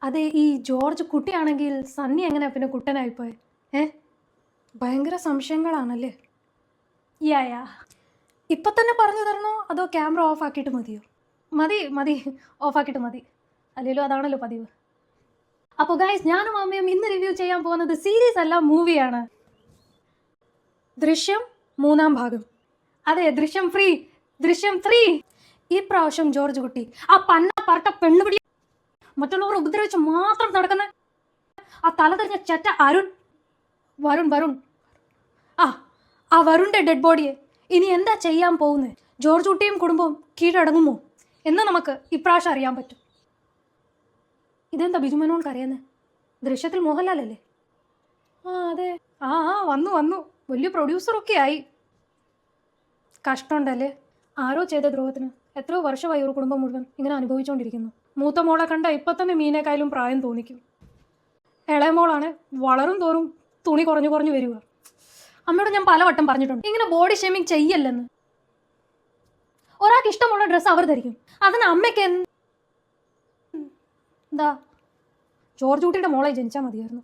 അതെ, ഈ ജോർജ് കുട്ടിയാണെങ്കിൽ സണ്ണി എങ്ങനെയാ പിന്നെ കുട്ടനായിപ്പോയെ? ഏ ഭയങ്കര സംശയങ്ങളാണല്ലേ? യാ യാ ഇപ്പൊ തന്നെ പറഞ്ഞു തരണോ അതോ ക്യാമറ ഓഫ് ആക്കിയിട്ട് മതിയോ? മതി മതി, ഓഫാക്കിയിട്ട് മതി. അല്ലെങ്കിലും അതാണല്ലോ പതിവ്. അപ്പോൾ ഗൈസ്, ഞാനും അമ്മയും ഇന്ന് റിവ്യൂ ചെയ്യാൻ പോകുന്നത് സീരീസ് അല്ല, മൂവിയാണ്. ദൃശ്യം 3-ാം ഭാഗം. അതെ, ദൃശ്യം 3. ഈ പ്രാവശ്യം ജോർജ് കുട്ടി ആ പന്ന പറട്ട പെണ്ണുപിടി മറ്റുള്ളവർ ഉപദ്രവിച്ച് മാത്രം നടക്കുന്ന ആ തലതെറിഞ്ഞ ചെറ്റ വരുൺ ആ വരുണിന്റെ ഡെഡ് ബോഡിയെ ഇനി എന്താ ചെയ്യാൻ പോകുന്നത്? ജോർജ് കുട്ടിയും കുടുംബവും കീഴടങ്ങുമോ എന്ന് നമുക്ക് ഇപ്രാവശ്യം അറിയാൻ പറ്റും. ഇതെന്താ ബിജുമനോൻ കരയുന്നത്? ദൃശ്യത്തിൽ മോഹൻലാൽ അല്ലേ? അതെ. വന്നു വലിയ പ്രൊഡ്യൂസറൊക്കെ ആയി. കഷ്ടമുണ്ടല്ലേ? ആരോ ചെയ്ത ദ്രോഹത്തിന് എത്രയോ വർഷമായി ഒരു കുടുംബം മുഴുവൻ ഇങ്ങനെ അനുഭവിച്ചുകൊണ്ടിരിക്കുന്നു. മൂത്ത മോളെ കണ്ട ഇപ്പം തന്നെ മീനേക്കായാലും പ്രായം തോന്നിക്കും. ഇളയ മോളാണ് വളരും തോറും തുണി കുറഞ്ഞു വരിക. അമ്മയോട് ഞാൻ പലവട്ടം പറഞ്ഞിട്ടുണ്ട് ഇങ്ങനെ ബോഡി ഷേമിങ് ചെയ്യല്ലെന്ന്. ഒരാൾക്ക് ഇഷ്ടമുള്ള ഡ്രസ്സ് അവർ ധരിക്കും, അതിന് അമ്മയ്ക്ക് എന്താ? ജോർജ് കുട്ടിയുടെ മോളെ ജനിച്ചാൽ മതിയായിരുന്നു.